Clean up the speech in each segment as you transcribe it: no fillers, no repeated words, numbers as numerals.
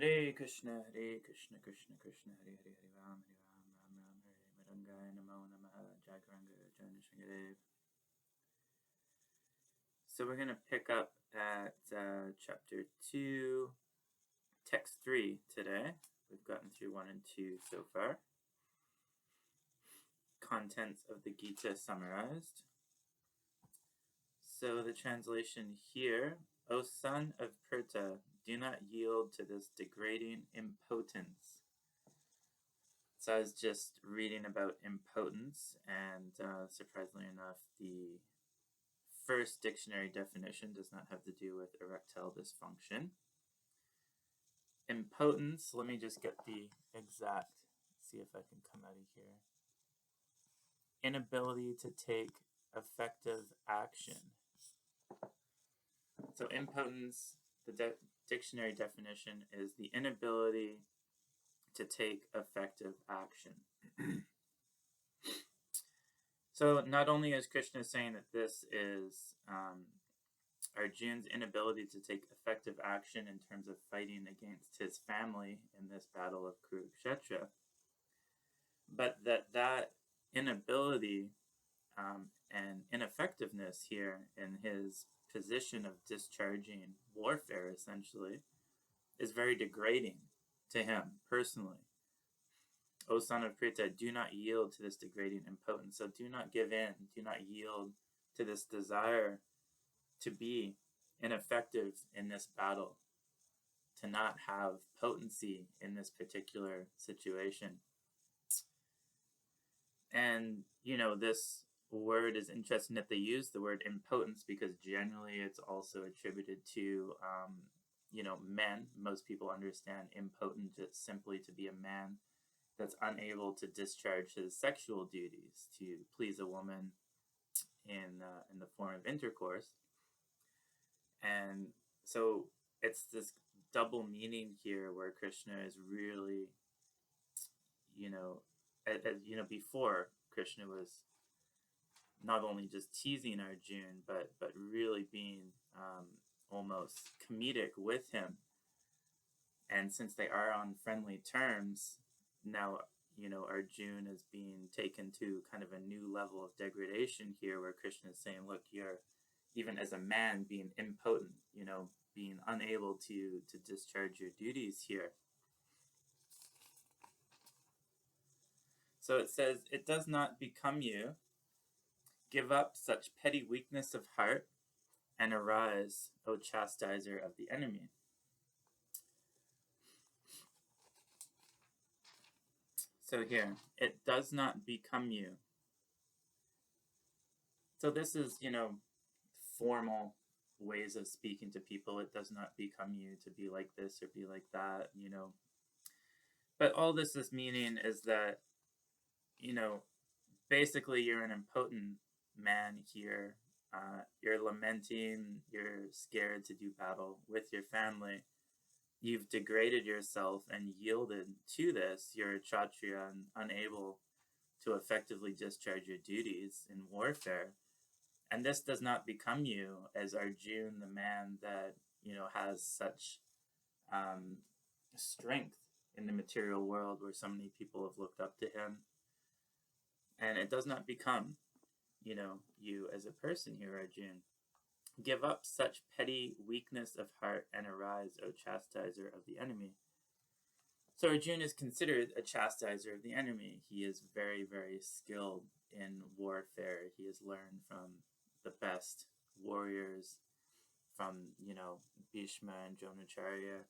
Hare Krishna, Krishna Krishna, Hare Hare, Hare Ram, Ram Ram, Hare Madangaya, Namo Namaha, Jagaranga, Jana Shangadev. So we're going to pick up at chapter 2, text 3 today. We've gotten through 1 and 2 so far. Contents of the Gita summarized. So the translation here, O son of Pritha, do not yield to this degrading impotence. So I was just reading about impotence, and surprisingly enough, the first dictionary definition does not have to do with erectile dysfunction. Impotence, let me just get the exact, see if I can come out of here. Inability to take effective action. So impotence, the dictionary definition is the inability to take effective action. So not only is Krishna saying that this is Arjuna's inability to take effective action in terms of fighting against his family in this battle of Kurukshetra, but that inability and ineffectiveness here in his position of discharging warfare, essentially, is very degrading to him personally. O son of Pritha, do not yield to this degrading impotence. So do not give in, do not yield to this desire to be ineffective in this battle, to not have potency in this particular situation. And, this word is interesting that they use the word impotence because generally it's also attributed to, men. Most people understand impotent just simply to be a man that's unable to discharge his sexual duties, to please a woman in the form of intercourse. And so it's this double meaning here where Krishna is really, before Krishna was not only just teasing Arjuna, but really being almost comedic with him. And since they are on friendly terms, now, Arjuna is being taken to kind of a new level of degradation here where Krishna is saying, look, you're, even as a man, being impotent, being unable to discharge your duties here. So it says, it does not become you. Give up such petty weakness of heart and arise, O chastiser of the enemy. So here, it does not become you. So this is, formal ways of speaking to people. It does not become you to be like this or be like that, But all this is meaning is that, basically you're an impotent man here. You're lamenting, you're scared to do battle with your family. You've degraded yourself and yielded to this. You're a Kshatriya and unable to effectively discharge your duties in warfare. And this does not become you as Arjuna, the man that, has such strength in the material world where so many people have looked up to him. And it does not become, you as a person here, Arjuna. Give up such petty weakness of heart and arise, O chastiser of the enemy. So Arjuna is considered a chastiser of the enemy. He is very, very skilled in warfare. He has learned from the best warriors, from, Bhishma and Dronacharya.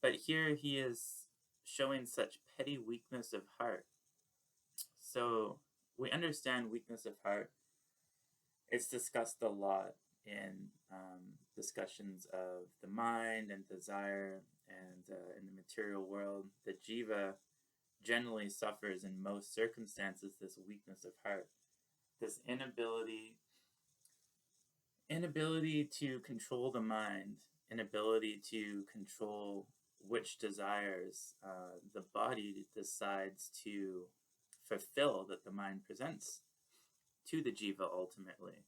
But here he is showing such petty weakness of heart. So we understand weakness of heart. It's discussed a lot in discussions of the mind and desire and in the material world. The jiva generally suffers in most circumstances this weakness of heart, this inability to control the mind, inability to control which desires the body decides to fulfill that the mind presents to the jiva ultimately.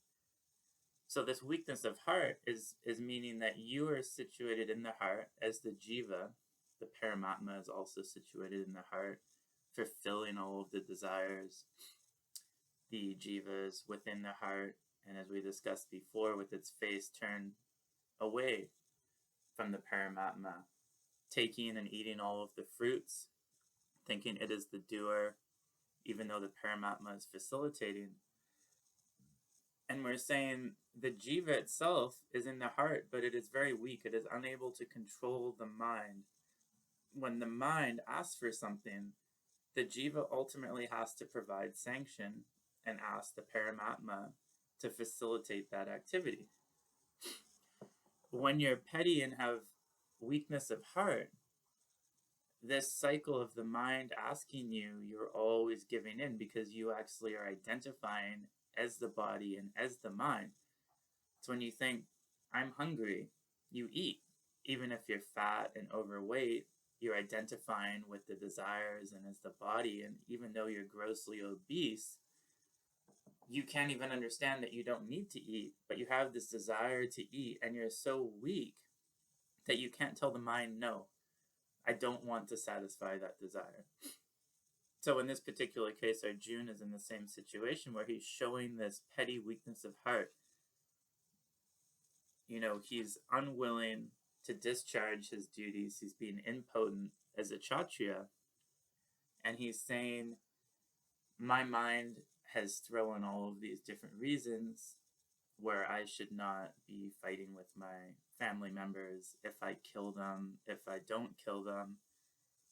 So this weakness of heart is meaning that you are situated in the heart as the jiva, The Paramatma is also situated in the heart, fulfilling all of the desires. The jiva is within the heart, and as we discussed before, with its face turned away from the Paramatma, taking and eating all of the fruits, thinking it is the doer, even though the Paramatma is facilitating. And we're saying the jiva itself is in the heart, but it is very weak. It is unable to control the mind. When the mind asks for something, the jiva ultimately has to provide sanction and ask the Paramatma to facilitate that activity. When you're petty and have weakness of heart, this cycle of the mind asking you, you're always giving in because you actually are identifying as the body and as the mind. So when you think, I'm hungry, you eat. Even if you're fat and overweight, you're identifying with the desires and as the body. And even though you're grossly obese, you can't even understand that you don't need to eat, but you have this desire to eat, and you're so weak that you can't tell the mind, no, I don't want to satisfy that desire. So in this particular case, Arjuna is in the same situation where he's showing this petty weakness of heart. You know, he's unwilling to discharge his duties. He's being impotent as a Kshatriya. And he's saying, my mind has thrown all of these different reasons where I should not be fighting with my family members. If I kill them, if I don't kill them,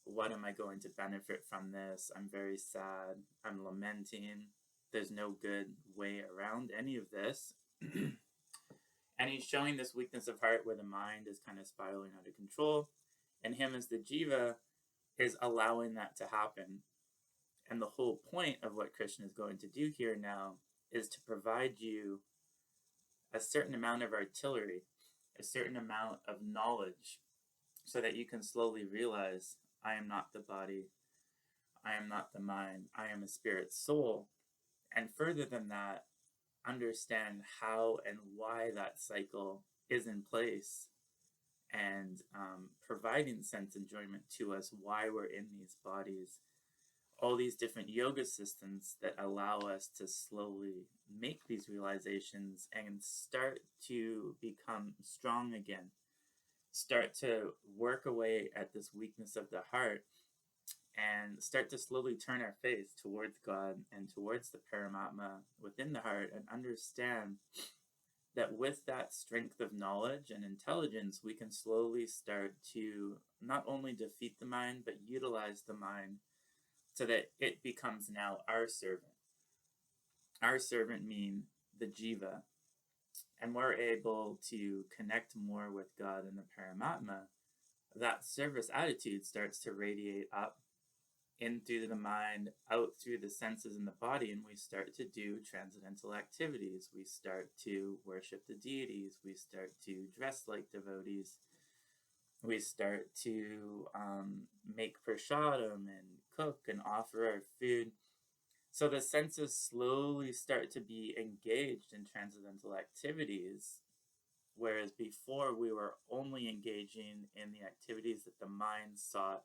what am I going to benefit from this? I'm very sad. I'm lamenting. There's no good way around any of this. And he's showing this weakness of heart where the mind is kind of spiraling out of control. And him as the jiva is allowing that to happen. And the whole point of what Krishna is going to do here now is to provide you a certain amount of artillery, a certain amount of knowledge, so that you can slowly realize, I am not the body, I am not the mind, I am a spirit soul. And further than that, understand how and why that cycle is in place, and providing sense enjoyment to us, why we're in these bodies. All these different yoga systems that allow us to slowly make these realizations and start to become strong again. Start to work away at this weakness of the heart and start to slowly turn our face towards God and towards the Paramatma within the heart, and understand that with that strength of knowledge and intelligence, we can slowly start to not only defeat the mind, but utilize the mind so that it becomes now our servant. Our servant mean the jiva. And we're able to connect more with God and the Paramatma. That service attitude starts to radiate up in through the mind, out through the senses in the body, and we start to do transcendental activities. We start to worship the deities. We start to dress like devotees. We start to make prasadam and cook and offer our food. So the senses slowly start to be engaged in transcendental activities, whereas before we were only engaging in the activities that the mind sought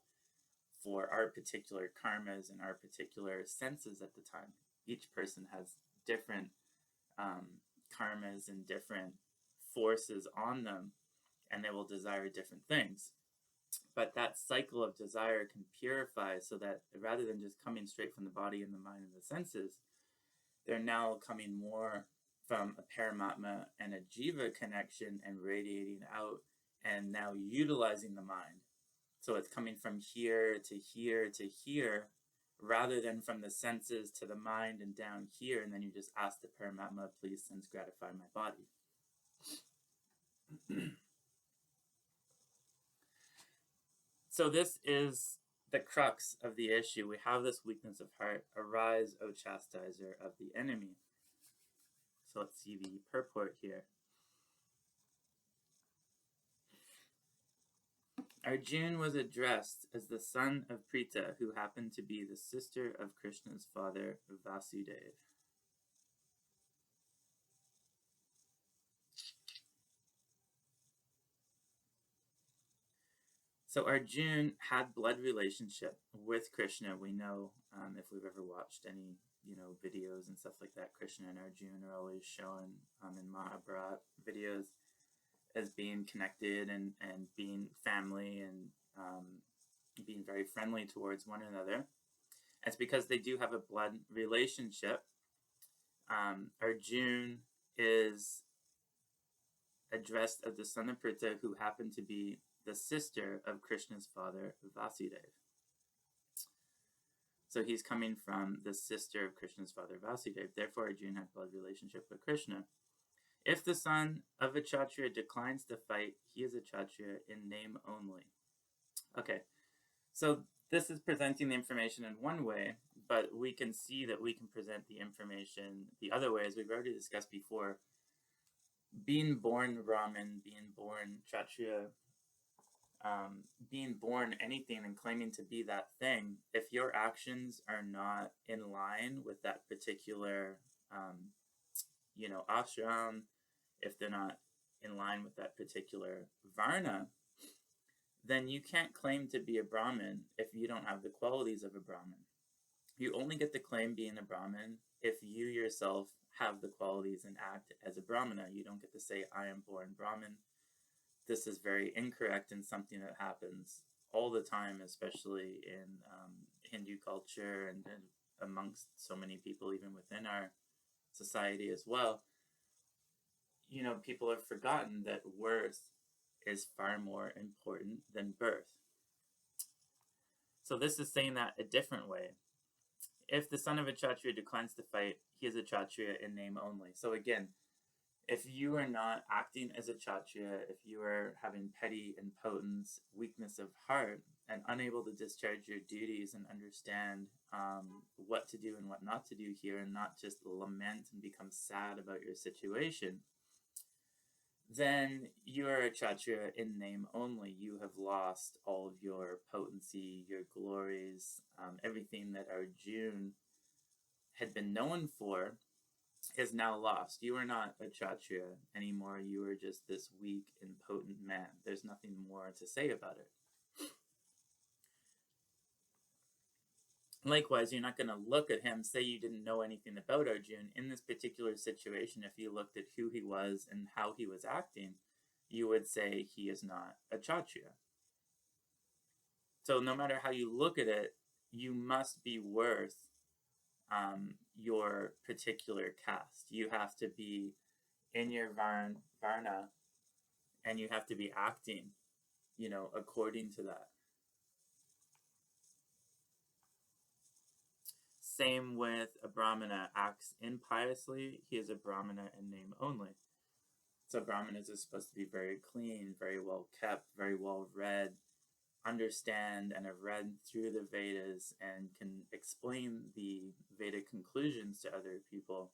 for our particular karmas and our particular senses at the time. Each person has different karmas and different forces on them, and they will desire different things. But that cycle of desire can purify, so that rather than just coming straight from the body and the mind and the senses, they're now coming more from a Paramatma and a Jiva connection and radiating out, and now utilizing the mind. So it's coming from here to here to here, rather than from the senses to the mind and down here, and then you just ask the Paramatma, please sense gratify my body. So this is the crux of the issue. We have this weakness of heart. Arise, O chastiser of the enemy. So let's see the purport here. Arjuna was addressed as the son of Prita, who happened to be the sister of Krishna's father, Vasudeva. So Arjuna had blood relationship with Krishna. We know, if we've ever watched any, videos and stuff like that, Krishna and Arjuna are always shown in Mahabharata videos as being connected and being family and being very friendly towards one another. It's because they do have a blood relationship. Arjuna is addressed as the son of Pritha, who happened to be the sister of Krishna's father, Vasudeva. So he's coming from the sister of Krishna's father, Vasudeva. Therefore, Arjuna had blood relationship with Krishna. If the son of a Kshatriya declines to fight, he is a Kshatriya in name only. Okay, so this is presenting the information in one way, but we can see that we can present the information the other way, as we've already discussed before. Being born Brahmin, being born Kshatriya, being born anything and claiming to be that thing, if your actions are not in line with that particular, ashram, if they're not in line with that particular varna, then you can't claim to be a Brahmin if you don't have the qualities of a Brahmin. You only get the claim being a Brahmin if you yourself have the qualities and act as a Brahmana. You don't get to say, I am born Brahmin. This is very incorrect and something that happens all the time, especially in Hindu culture and amongst so many people, even within our society as well. People have forgotten that worth is far more important than birth. So this is saying that a different way. If the son of a Kshatriya declines to fight, he is a Kshatriya in name only. So again, if you are not acting as a Kshatriya, if you are having petty impotence, weakness of heart, and unable to discharge your duties and understand what to do and what not to do here, and not just lament and become sad about your situation, then you are a Kshatriya in name only. You have lost all of your potency, your glories, everything that Arjuna had been known for is now lost. You are not a Kshatriya anymore. You are just this weak, impotent man. There's nothing more to say about it. Likewise, you're not going to look at him, say you didn't know anything about Arjuna. In this particular situation, if you looked at who he was and how he was acting, you would say he is not a Kshatriya. So no matter how you look at it, you must be worth your particular caste. You have to be in your varna, and you have to be acting, according to that. Same with a Brahmana acts impiously, he is a Brahmana in name only. So Brahmanas are supposed to be very clean, very well kept, very well read, understand and have read through the Vedas and can explain the Vedic conclusions to other people.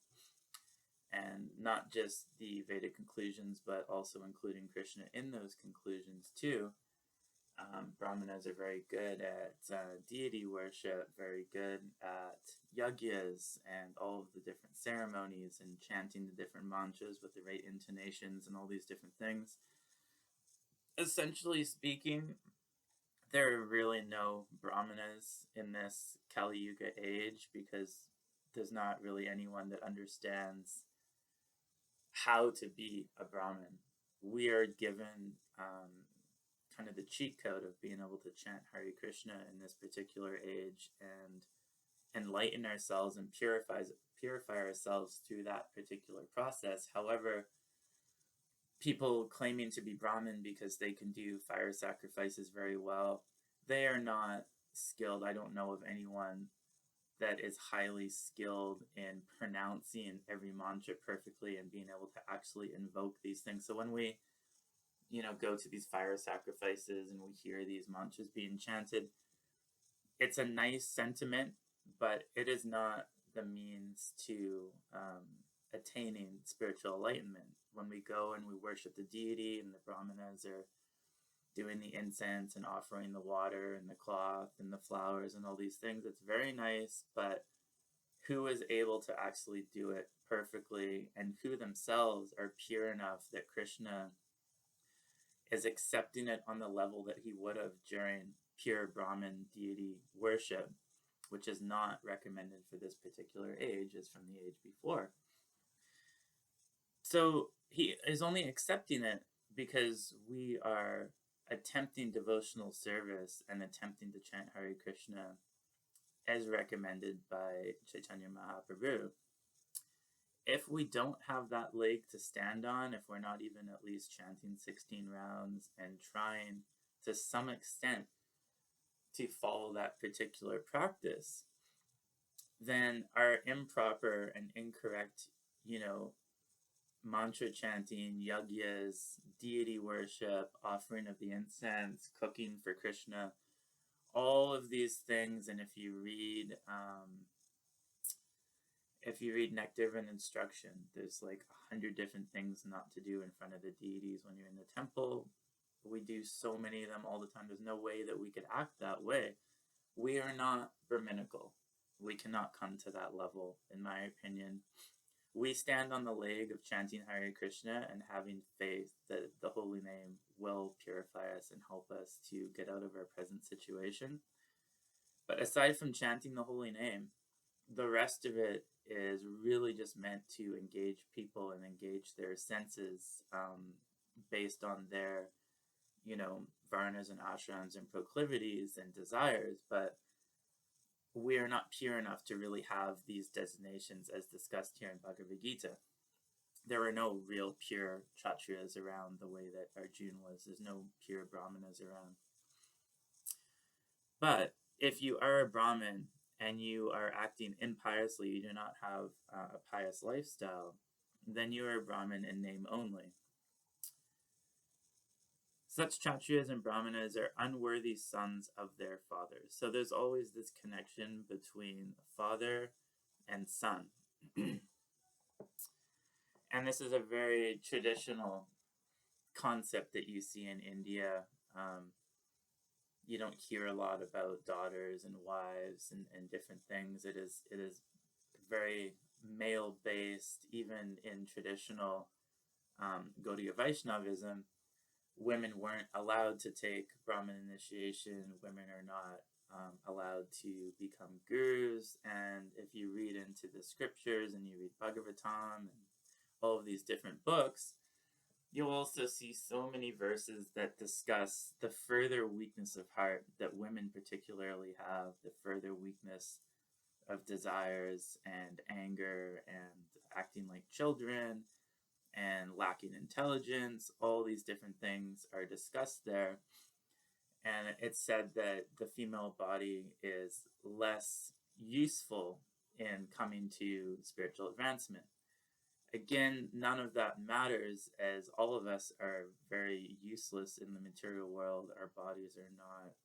And not just the Vedic conclusions, but also including Krishna in those conclusions too. Brahmanas are very good at deity worship, very good at yagyas and all of the different ceremonies and chanting the different mantras with the right intonations and all these different things. Essentially speaking, there are really no Brahmanas in this Kali Yuga age because there's not really anyone that understands how to be a Brahmin. We are given kind of the cheat code of being able to chant Hare Krishna in this particular age and enlighten ourselves and purify ourselves through that particular process. However, people claiming to be Brahmin because they can do fire sacrifices very well, they are not skilled. I don't know of anyone that is highly skilled in pronouncing every mantra perfectly and being able to actually invoke these things. So when we go to these fire sacrifices and we hear these mantras being chanted, it's a nice sentiment, but it is not the means to attaining spiritual enlightenment. When we go and we worship the deity and the Brahmanas are doing the incense and offering the water and the cloth and the flowers and all these things, it's very nice, but who is able to actually do it perfectly and who themselves are pure enough that Krishna is accepting it on the level that he would have during pure Brahmin deity worship, which is not recommended for this particular age, as from the age before. So he is only accepting it because we are attempting devotional service and attempting to chant Hare Krishna as recommended by Chaitanya Mahaprabhu. If we don't have that leg to stand on, if we're not even at least chanting 16 rounds and trying to some extent to follow that particular practice, then our improper and incorrect, mantra chanting, yagyas, deity worship, offering of the incense, cooking for Krishna, all of these things. And if you read Nectar-Riven Instruction, there's like 100 different things not to do in front of the deities when you're in the temple. We do so many of them all the time. There's no way that we could act that way. We are not Brahminical. We cannot come to that level, in my opinion. We stand on the leg of chanting Hare Krishna and having faith that the holy name will purify us and help us to get out of our present situation. But aside from chanting the holy name, the rest of it is really just meant to engage people and engage their senses based on their, varnas and ashrams and proclivities and desires. But we are not pure enough to really have these designations as discussed here in Bhagavad Gita. There are no real pure Kshatriyas around the way that Arjuna was. There's no pure Brahmanas around. But if you are a Brahmin and you are acting impiously, you do not have a pious lifestyle, then you are a Brahmin in name only. Such Kshatriyas and Brahmanas are unworthy sons of their fathers. So there's always this connection between father and son. And this is a very traditional concept that you see in India. You don't hear a lot about daughters and wives and different things. It is very male-based. Even in traditional Gaudiya Vaishnavism, women weren't allowed to take Brahmin initiation. Women are not allowed to become gurus. And if you read into the scriptures and you read Bhagavatam and all of these different books, you'll also see so many verses that discuss the further weakness of heart that women particularly have, the further weakness of desires and anger and acting like children and lacking intelligence. All these different things are discussed there. And it's said that the female body is less useful in coming to spiritual advancement. Again, none of that matters, as all of us are very useless in the material world. Our bodies are not,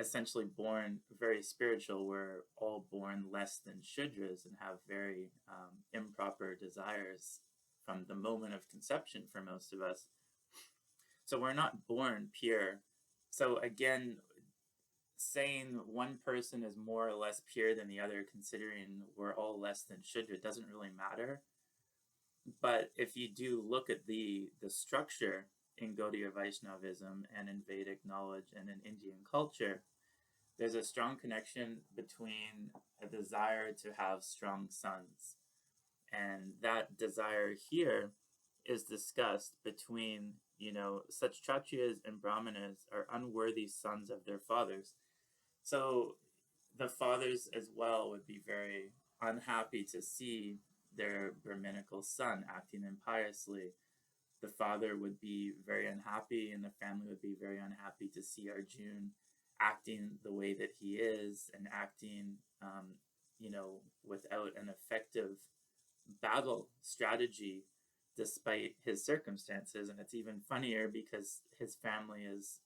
essentially born very spiritual. We're all born less than Shudras and have very improper desires from the moment of conception for most of us. So we're not born pure. So again, saying one person is more or less pure than the other, considering we're all less than Shudra, doesn't really matter. But if you do look at the structure in Gaudiya Vaishnavism and in Vedic knowledge and in Indian culture, there's a strong connection between a desire to have strong sons. And that desire here is discussed between, such Kshatriyas and Brahmanas are unworthy sons of their fathers. So the fathers as well would be very unhappy to see their Brahminical son acting impiously. The father would be very unhappy, and the family would be very unhappy to see Arjuna acting the way that he is and acting, without an effective battle strategy despite his circumstances. And it's even funnier because his family is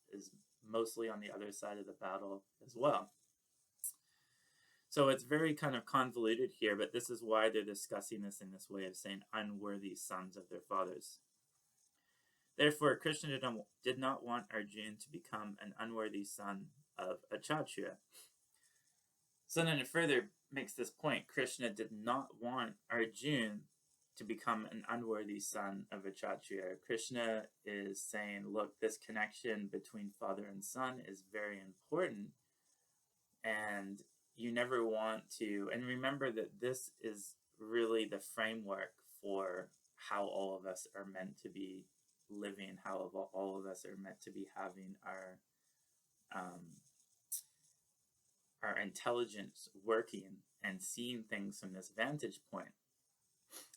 mostly on the other side of the battle as well. So it's very kind of convoluted here, but this is why they're discussing this in this way of saying unworthy sons of their fathers. Therefore, Krishna did not want Arjuna to become an unworthy son of a Kshatriya. So then it further makes this point. Krishna did not want Arjuna to become an unworthy son of a Kshatriya. Krishna is saying, look, this connection between father and son is very important, and you never want to, and remember that this is really the framework for how all of us are meant to be living, how all of us are meant to be having our intelligence working and seeing things from this vantage point.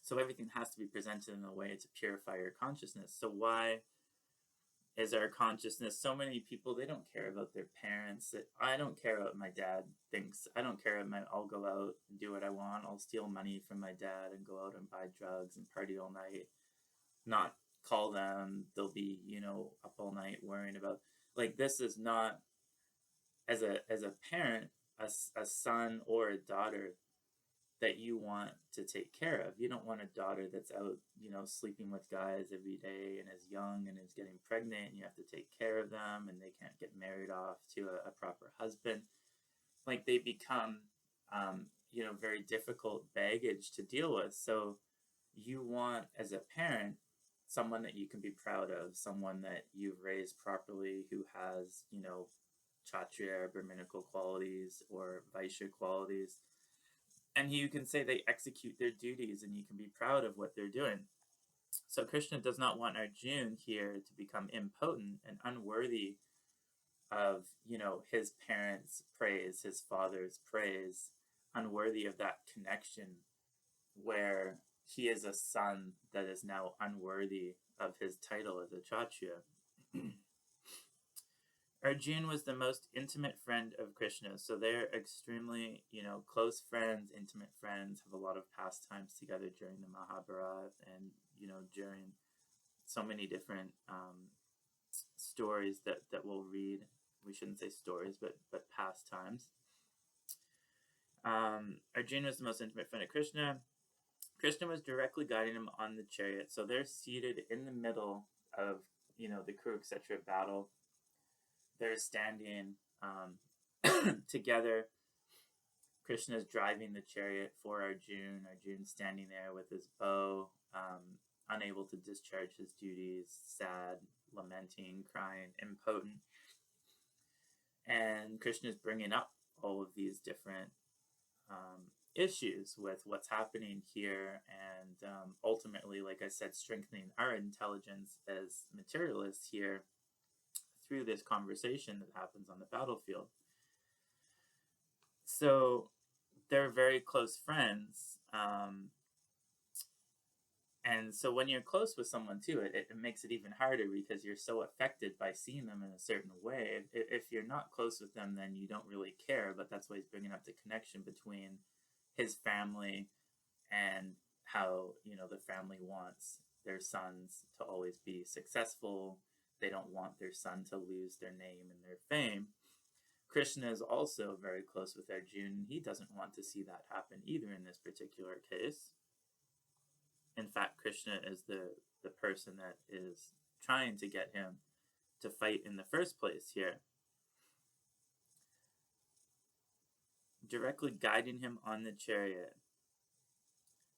So everything has to be presented in a way to purify your consciousness. So why is our consciousness, so many people, they don't care about their parents. I don't care what my dad thinks. I don't care I'll go out and do what I want. I'll steal money from my dad and go out and buy drugs and party all night, not call them. They'll be, up all night worrying about, like, this is not, as a parent, a son or a daughter that you want to take care of. You don't want a daughter that's out, sleeping with guys every day and is young and is getting pregnant, and you have to take care of them and they can't get married off to a proper husband. Like, they become, very difficult baggage to deal with. So you want, as a parent, someone that you can be proud of, someone that you've raised properly, who has, Kshatriya, Brahminical qualities or Vaishya qualities. And you can say they execute their duties and you can be proud of what they're doing. So Krishna does not want Arjuna here to become impotent and unworthy of, his parents' praise, his father's praise, unworthy of that connection where he is a son that is now unworthy of his title as a Kshatriya. Arjuna was the most intimate friend of Krishna, so they're extremely, close friends, intimate friends, have a lot of pastimes together during the Mahabharata and, during so many different stories that we'll read. We shouldn't say stories, but pastimes. Arjuna was the most intimate friend of Krishna. Krishna was directly guiding him on the chariot, so they're seated in the middle of, the Kurukshetra battle. They're standing together. Krishna is driving the chariot for Arjuna. Arjuna's standing there with his bow, unable to discharge his duties, sad, lamenting, crying, impotent. And Krishna is bringing up all of these different issues with what's happening here, and ultimately, like I said, strengthening our intelligence as materialists here through this conversation that happens on the battlefield. So they're very close friends. And so when you're close with someone too, it makes it even harder because you're so affected by seeing them in a certain way. If you're not close with them, then you don't really care, but that's why he's bringing up the connection between his family and how, the family wants their sons to always be successful. They don't want their son to lose their name and their fame. Krishna is also very close with Arjuna. He doesn't want to see that happen either in this particular case. In fact, Krishna is the person that is trying to get him to fight in the first place here. Directly guiding him on the chariot.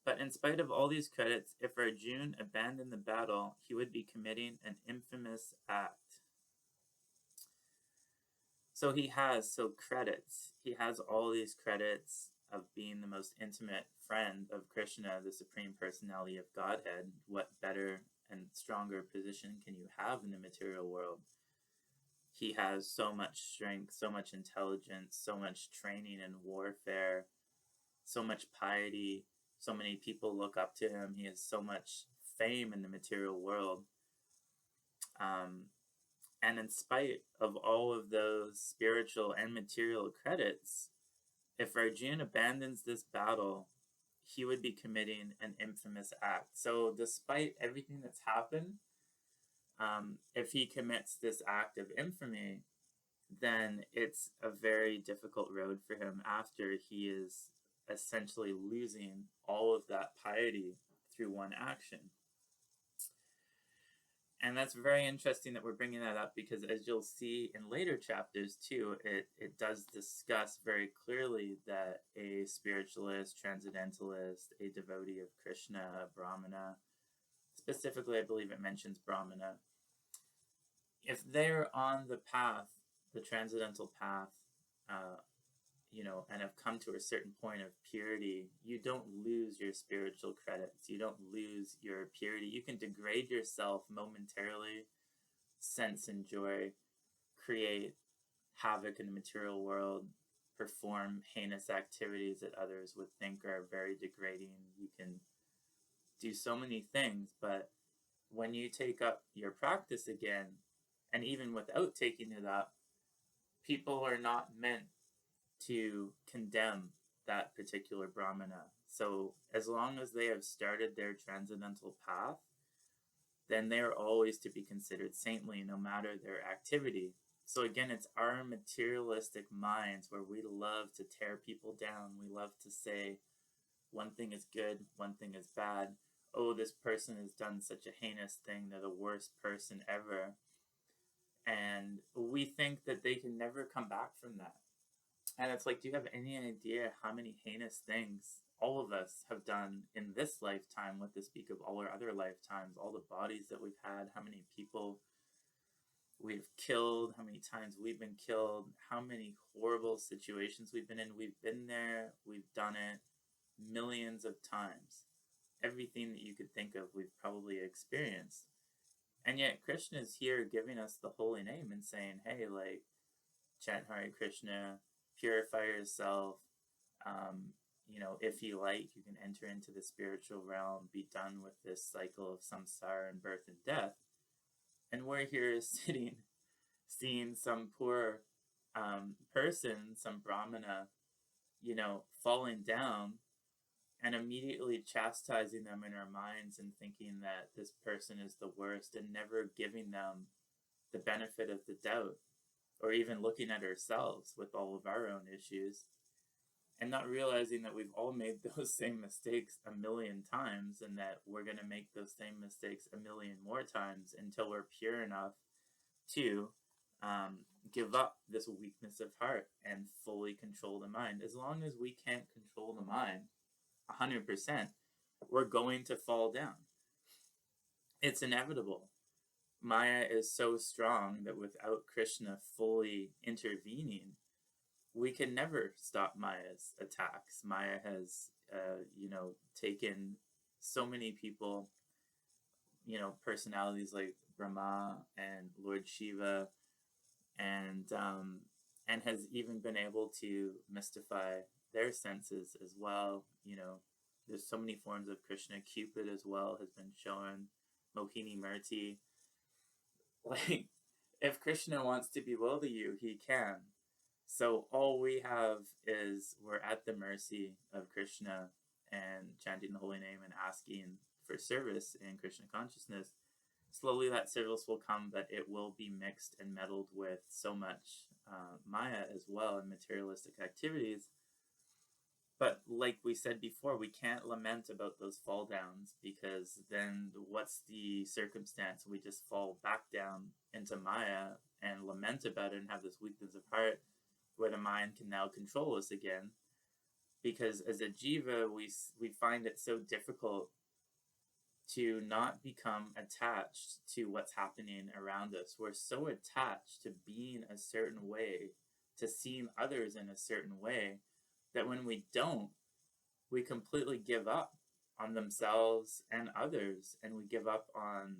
But in spite of all these credits, if Arjuna abandoned the battle, he would be committing an infamous act. So he has credits. He has all these credits of being the most intimate friend of Krishna, the Supreme Personality of Godhead. What better and stronger position can you have in the material world? He has so much strength, so much intelligence, so much training in warfare, so much piety. So many people look up to him. He has so much fame in the material world. And in spite of all of those spiritual and material credits, if Arjuna abandons this battle, he would be committing an infamous act. So despite everything that's happened, if he commits this act of infamy, then it's a very difficult road for him after he is essentially losing all of that piety through one action. And that's very interesting that we're bringing that up, because as you'll see in later chapters too, it does discuss very clearly that a spiritualist, transcendentalist, a devotee of Krishna, a Brahmana, specifically I believe it mentions Brahmana, if they're on the path, the transcendental path, and have come to a certain point of purity, you don't lose your spiritual credits. You don't lose your purity. You can degrade yourself momentarily, sense and joy, create havoc in the material world, perform heinous activities that others would think are very degrading. You can do so many things, but when you take up your practice again, and even without taking it up, people are not meant to condemn that particular Brahmana. So as long as they have started their transcendental path, then they are always to be considered saintly, no matter their activity. So again, it's our materialistic minds where we love to tear people down. We love to say one thing is good, one thing is bad. Oh, this person has done such a heinous thing. They're the worst person ever. And we think that they can never come back from that. And it's like, do you have any idea how many heinous things all of us have done in this lifetime, what to speak of all our other lifetimes, all the bodies that we've had, how many people we've killed, how many times we've been killed, how many horrible situations we've been in. We've been there, we've done it millions of times. Everything that you could think of, we've probably experienced. And yet Krishna is here giving us the holy name and saying, hey, like, chant Hare Krishna, purify yourself. If you like, you can enter into the spiritual realm, be done with this cycle of samsara and birth and death. And we're here sitting, seeing some poor person, some Brahmana, falling down, and immediately chastising them in our minds and thinking that this person is the worst, and never giving them the benefit of the doubt, or even looking at ourselves with all of our own issues, and not realizing that we've all made those same mistakes a million times, and that we're going to make those same mistakes a million more times until we're pure enough to give up this weakness of heart and fully control the mind. As long as we can't control the mind 100%, we're going to fall down. It's inevitable. Maya is so strong that without Krishna fully intervening, we can never stop Maya's attacks. Maya has, taken so many people, personalities like Brahma and Lord Shiva, and has even been able to mystify their senses as well. There's so many forms of Krishna. Cupid as well has been shown. Mohini Murti. Like, if Krishna wants to bewilder you, he can. So all we have is we're at the mercy of Krishna, and chanting the holy name and asking for service in Krishna consciousness. Slowly that service will come, but it will be mixed and meddled with so much Maya as well, and materialistic activities. But like we said before, we can't lament about those fall downs, because then what's the circumstance? We just fall back down into Maya and lament about it and have this weakness of heart where the mind can now control us again. Because as a jiva, we find it so difficult to not become attached to what's happening around us. We're so attached to being a certain way, to seeing others in a certain way, that when we don't, we completely give up on themselves and others, and we give up on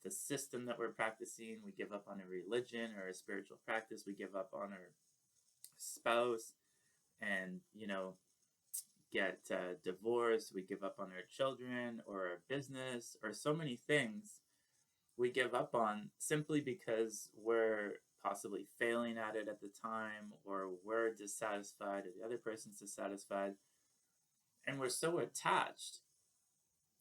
the system that we're practicing. We give up on a religion or a spiritual practice. We give up on our spouse, and get divorced. We give up on our children or our business, or so many things we give up on simply because we're possibly failing at it at the time, or we're dissatisfied, or the other person's dissatisfied. And we're so attached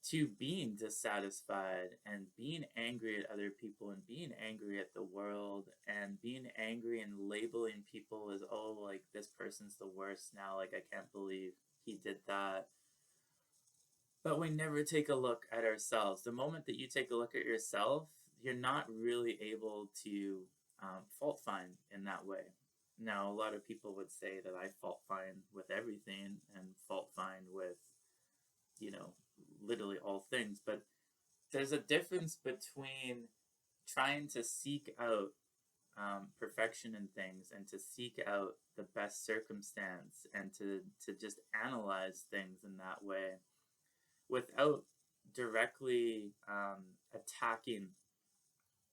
to being dissatisfied and being angry at other people and being angry at the world and being angry and labeling people as, oh, like, this person's the worst now, like, I can't believe he did that. But we never take a look at ourselves. The moment that you take a look at yourself, you're not really able to fault find in that way. Now, a lot of people would say that I fault find with everything and fault find with, you know, literally all things. But there's a difference between trying to seek out perfection in things and to seek out the best circumstance and to just analyze things in that way without directly attacking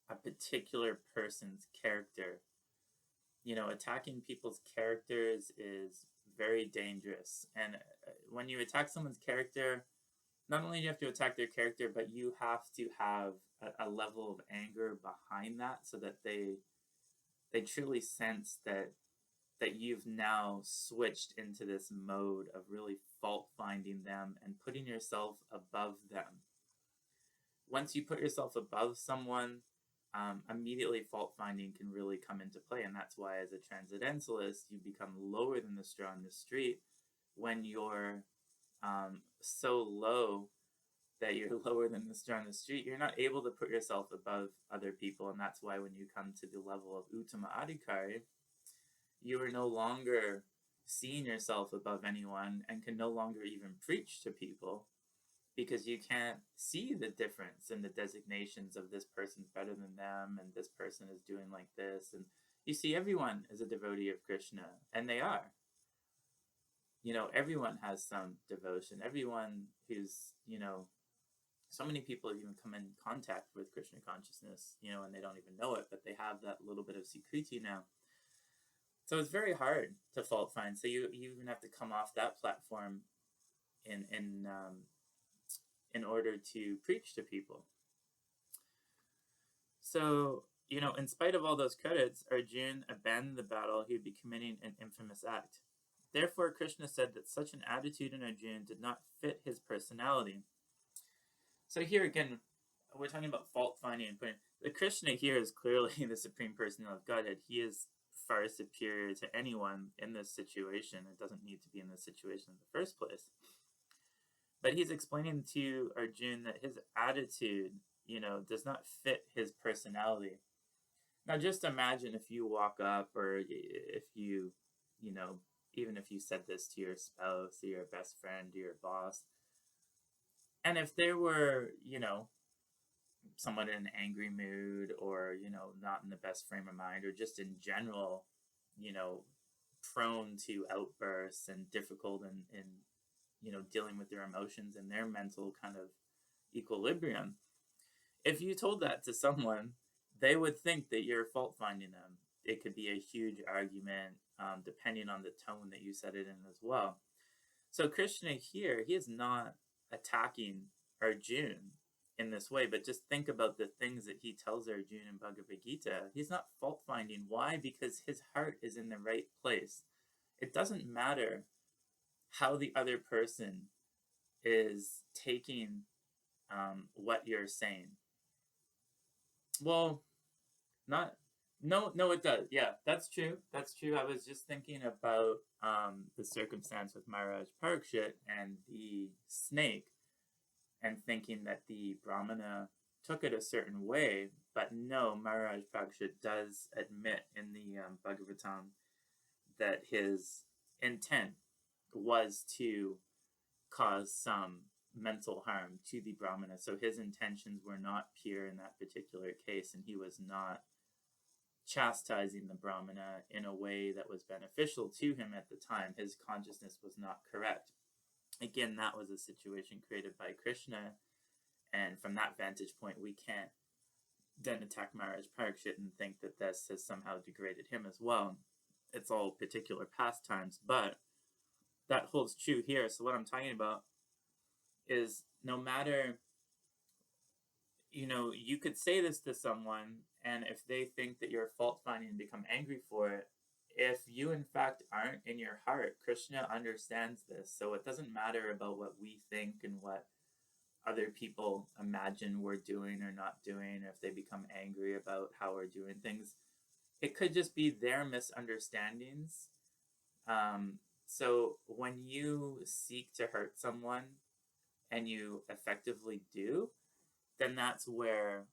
a particular person's character. You know, attacking people's characters is very dangerous. And when you attack someone's character, not only do you have to attack their character, but you have to have a level of anger behind that so that they truly sense that you've now switched into this mode of really fault finding them and putting yourself above them. Once you put yourself above someone, immediately fault finding can really come into play. And that's why, as a transcendentalist, you become lower than the straw in the street when you're so low that you're lower than the straw in the street. You're not able to put yourself above other people. And that's why when you come to the level of Uttama Adhikari, you are no longer seeing yourself above anyone and can no longer even preach to people because you can't see the difference in the designations of this person's better than them and this person is doing like this. And you see everyone is a devotee of Krishna, and they are. You know, everyone has some devotion. Everyone who's, you know, so many people have even come in contact with Krishna consciousness, you know, and they don't even know it, but they have that little bit of Sikriti now. So it's very hard to fault find. So you even have to come off that platform in order to preach to people. So, you know, in spite of all those credits, Arjuna abandoned the battle. He would be committing an infamous act. Therefore, Krishna said that such an attitude in Arjuna did not fit his personality. So here again, we're talking about fault finding and putting. The Krishna here is clearly the Supreme Personality of Godhead. He is far superior to anyone in this situation. It doesn't need to be in this situation in the first place. But he's explaining to Arjuna that his attitude, you know, does not fit his personality. Now, just imagine if you walk up, or if you, you know, even if you said this to your spouse, or your best friend, or your boss, and if there were, you know, someone in an angry mood, or, you know, not in the best frame of mind, or just in general, you know, prone to outbursts and difficult in you know, dealing with their emotions and their mental kind of equilibrium. If you told that to someone, they would think that you're fault finding them. It could be a huge argument, depending on the tone that you said it in as well. So Krishna here, he is not attacking Arjuna in this way, but just think about the things that he tells Arjuna in Bhagavad Gita. He's not fault finding. Why? Because his heart is in the right place. It doesn't matter how the other person is taking what you're saying. Well, not, no, it does. Yeah, that's true. That's true. I was just thinking about the circumstance with Maharaj Parikshit and the snake, and thinking that the Brahmana took it a certain way, but no, Maharaj Parikshit does admit in the Bhagavatam that his intent was to cause some mental harm to the Brahmana. So his intentions were not pure in that particular case, and he was not chastising the Brahmana in a way that was beneficial to him at the time. His consciousness was not correct. Again, that was a situation created by Krishna, and from that vantage point, we can't then attack Maharaj Parikshit and think that this has somehow degraded him as well. It's all particular pastimes, but that holds true here. So what I'm talking about is, no matter, you know, you could say this to someone, and if they think that you're fault finding and become angry for it, if you in fact aren't in your heart, Krishna understands this. So it doesn't matter about what we think and what other people imagine we're doing or not doing, or if they become angry about how we're doing things. It could just be their misunderstandings. So when you seek to hurt someone, and you effectively do, then that's where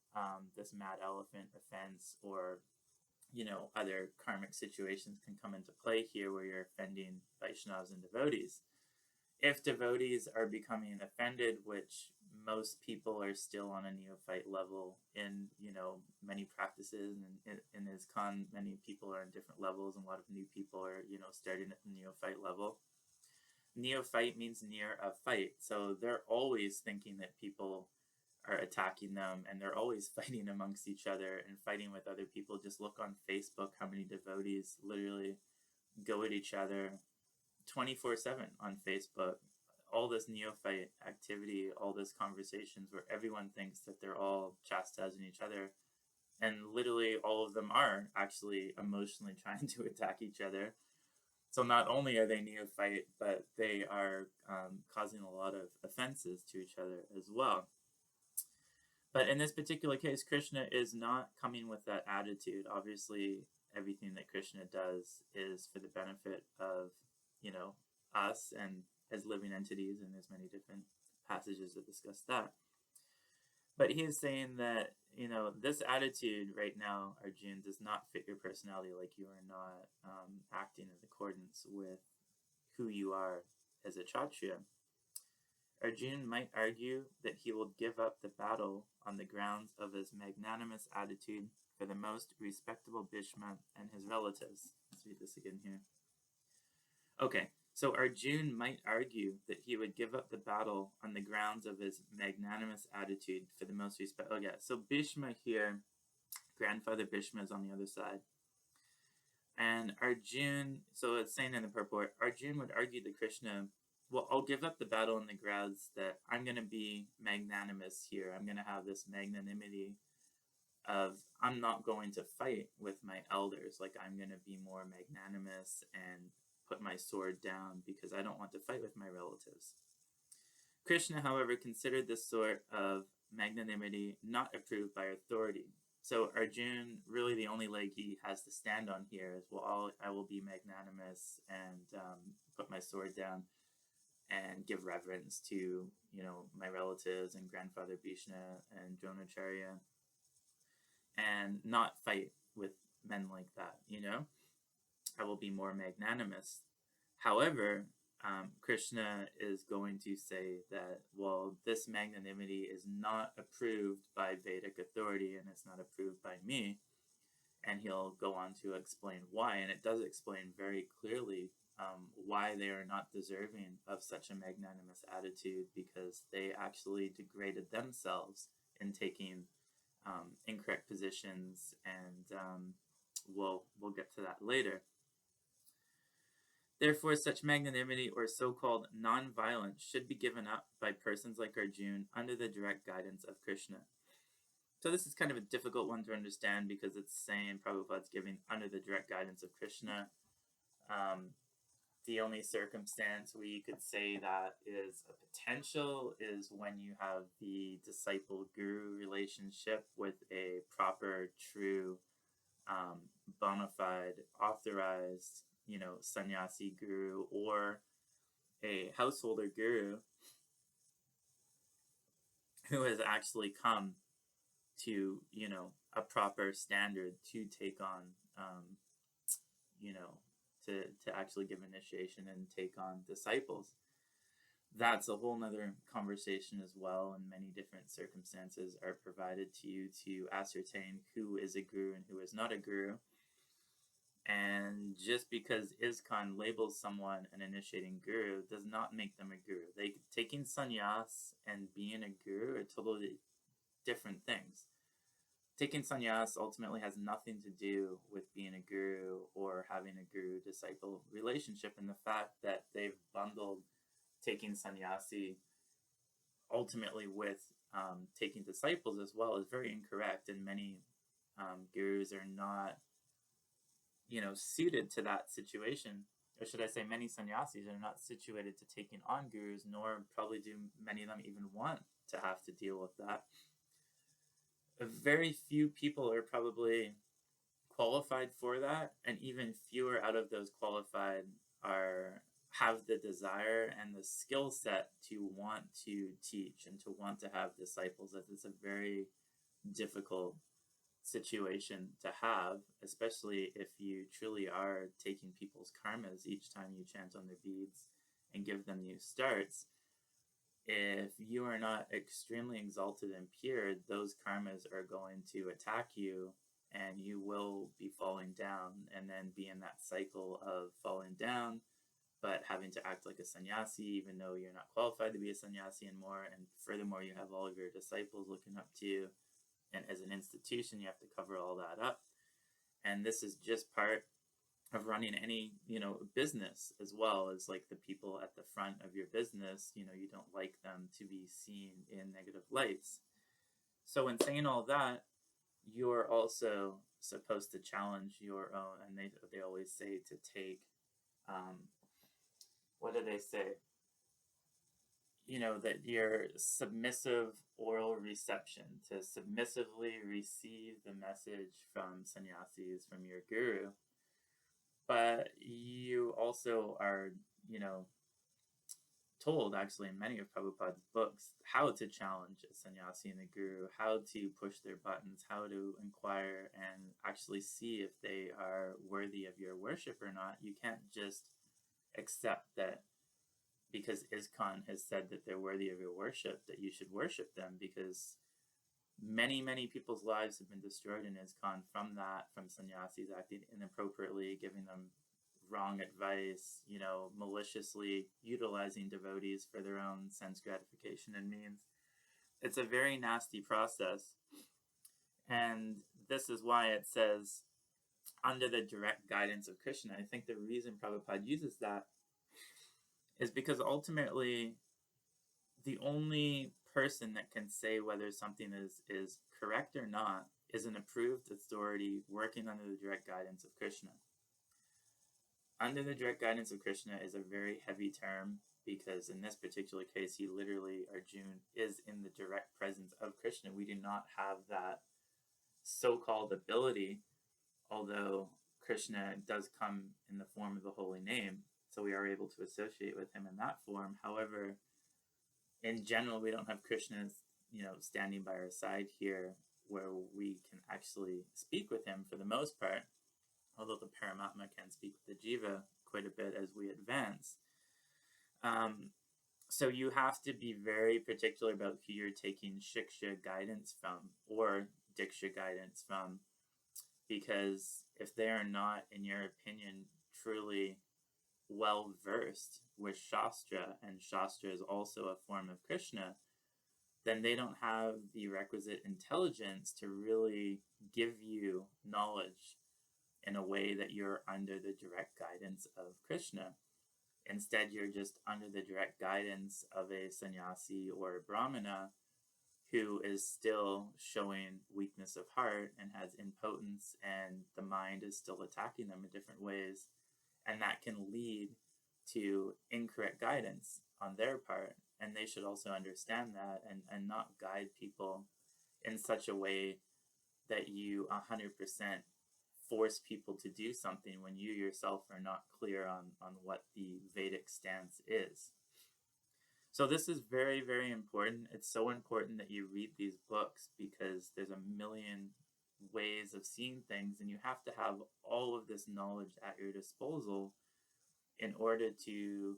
this mad elephant offense or, other karmic situations can come into play here, where you're offending Vaishnavas and devotees. If devotees are becoming offended, which most people are still on a neophyte level in, many practices, and in ISKCON, many people are in different levels, and a lot of new people are, starting at the neophyte level. Neophyte means near a fight, so they're always thinking that people are attacking them, and they're always fighting amongst each other and fighting with other people. Just look on Facebook how many devotees literally go at each other 24/7 on Facebook. All this neophyte activity, all this conversations where everyone thinks that they're all chastising each other, and literally all of them are actually emotionally trying to attack each other. So not only are they neophyte, but they are causing a lot of offenses to each other as well. But in this particular case, Krishna is not coming with that attitude. Obviously, everything that Krishna does is for the benefit of, us and as living entities, and there's many different passages that discuss that. But he is saying that, this attitude right now, Arjun, does not fit your personality. Like, you are not acting in accordance with who you are as a Kshatriya. Arjun might argue that he will give up the battle on the grounds of his magnanimous attitude for the most respectable Bhishma and his relatives. Let's read this again here. Okay, so Arjun might argue that he would give up the battle on the grounds of his magnanimous attitude for the most respect. Oh yeah, so Bhishma here, grandfather Bhishma is on the other side. And Arjun, so it's saying in the purport, Arjun would argue to Krishna, well, I'll give up the battle on the grounds that I'm going to be magnanimous here. I'm going to have this magnanimity of, I'm not going to fight with my elders. Like, I'm going to be more magnanimous and put my sword down because I don't want to fight with my relatives. Krishna, however, considered this sort of magnanimity not approved by authority. So Arjun, really the only leg he has to stand on here is, well, I will be magnanimous and put my sword down and give reverence to, my relatives and grandfather Bhishma and Dronacharya, and not fight with men like that, I will be more magnanimous. However, Krishna is going to say that, well, this magnanimity is not approved by Vedic authority, and it's not approved by me. And he'll go on to explain why, and it does explain very clearly why they are not deserving of such a magnanimous attitude, because they actually degraded themselves in taking incorrect positions, and we'll get to that later. Therefore, such magnanimity, or so-called non-violence, should be given up by persons like Arjun under the direct guidance of Krishna. So this is kind of a difficult one to understand, because it's saying Prabhupada's giving under the direct guidance of Krishna. The only circumstance where you could say that is a potential is when you have the disciple-guru relationship with a proper, true, bona fide, authorized, sannyasi guru, or a householder guru who has actually come to, a proper standard to take on, to actually give initiation and take on disciples. That's a whole nother conversation as well, and many different circumstances are provided to you to ascertain who is a guru and who is not a guru. And just because ISKCON labels someone an initiating guru does not make them a guru. Taking sannyas and being a guru are totally different things. Taking sannyas ultimately has nothing to do with being a guru or having a guru-disciple relationship, and the fact that they've bundled taking sannyasi ultimately with taking disciples as well is very incorrect, and many gurus are not suited to that situation. Or should I say, many sannyasis are not situated to taking on gurus, nor probably do many of them even want to have to deal with that. Very few people are probably qualified for that, and even fewer out of those qualified are have the desire and the skill set to want to teach and to want to have disciples. That it's a very difficult situation to have, especially if you truly are taking people's karmas each time you chant on their beads and give them new starts. If you are not extremely exalted and pure, those karmas are going to attack you and you will be falling down and then be in that cycle of falling down, but having to act like a sannyasi even though you're not qualified to be a sannyasi and more. And furthermore, you have all of your disciples looking up to you. And as an institution, you have to cover all that up. And this is just part of running any, business, as well as like the people at the front of your business. You don't like them to be seen in negative lights. So in saying all that, you're also supposed to challenge your own, and they always say to take, what do they say? That your submissive oral reception, to submissively receive the message from sannyasis, from your guru. But you also are, told, actually, in many of Prabhupada's books, how to challenge a sannyasi and a guru, how to push their buttons, how to inquire and actually see if they are worthy of your worship or not. You can't just accept that because ISKCON has said that they're worthy of your worship, that you should worship them, because many, many people's lives have been destroyed in ISKCON from that, from sannyasis acting inappropriately, giving them wrong advice, maliciously utilizing devotees for their own sense gratification and means. It's a very nasty process. And this is why it says, under the direct guidance of Krishna. I think the reason Prabhupada uses that is because ultimately the only person that can say whether something is correct or not is an approved authority working under the direct guidance of Krishna. Under the direct guidance of Krishna is a very heavy term, because in this particular case, he literally, Arjuna, is in the direct presence of Krishna. We do not have that so-called ability, although Krishna does come in the form of the holy name, so we are able to associate with him in that form. However, in general, we don't have Krishna, standing by our side here, where we can actually speak with him for the most part, although the Paramatma can speak with the Jiva quite a bit as we advance. So you have to be very particular about who you're taking Shiksha guidance from, or Diksha guidance from, because if they are not, in your opinion, truly well-versed with Shastra, and Shastra is also a form of Krishna, then they don't have the requisite intelligence to really give you knowledge in a way that you're under the direct guidance of Krishna. Instead, you're just under the direct guidance of a sannyasi or a brahmana who is still showing weakness of heart and has impotence, and the mind is still attacking them in different ways. And that can lead to incorrect guidance on their part. And they should also understand that, and not guide people in such a way that you 100% force people to do something when you yourself are not clear on what the Vedic stance is. So this is very, very important. It's so important that you read these books, because there's a million ways of seeing things, and you have to have all of this knowledge at your disposal in order to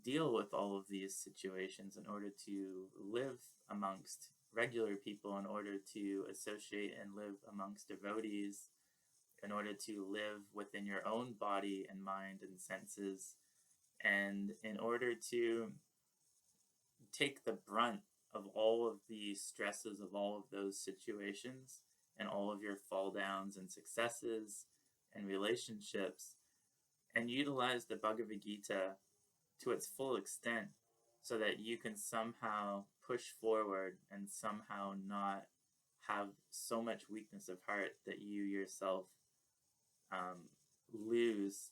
deal with all of these situations, in order to live amongst regular people, in order to associate and live amongst devotees, in order to live within your own body and mind and senses, and in order to take the brunt of all of the stresses of all of those situations, and all of your fall downs and successes and relationships, and utilize the Bhagavad Gita to its full extent, so that you can somehow push forward and somehow not have so much weakness of heart that you yourself lose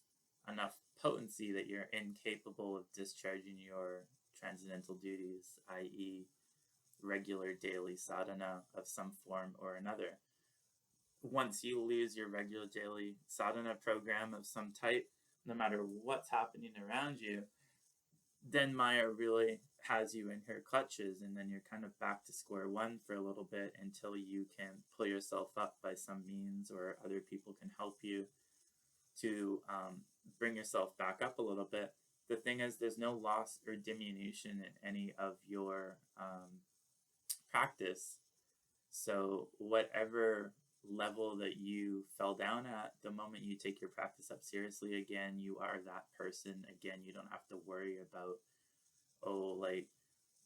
enough potency that you're incapable of discharging your transcendental duties, i.e. regular daily sadhana of some form or another. Once you lose your regular daily sadhana program of some type, no matter what's happening around you, then Maya really has you in her clutches, and then you're kind of back to square one for a little bit until you can pull yourself up by some means, or other people can help you to bring yourself back up a little bit. The thing is, there's no loss or diminution in any of your practice. So whatever level that you fell down at, the moment you take your practice up seriously again, you are that person again. You don't have to worry about, oh, like,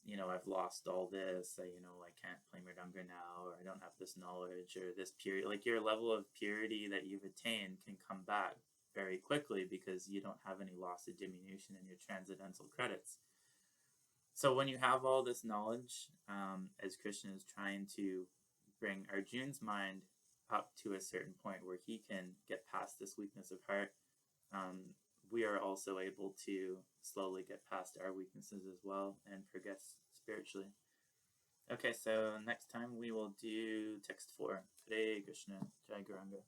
you know, I've lost all this, you know, I can't play Mridanga now, or I don't have this knowledge, or this purity. Like, your level of purity that you've attained can come back very quickly because you don't have any loss or diminution in your transcendental credits. So when you have all this knowledge, as Krishna is trying to bring Arjun's mind up to a certain point where he can get past this weakness of heart, we are also able to slowly get past our weaknesses as well and progress spiritually. Okay, so next time we will do text 4. Hare Krishna, Jai Gauranga.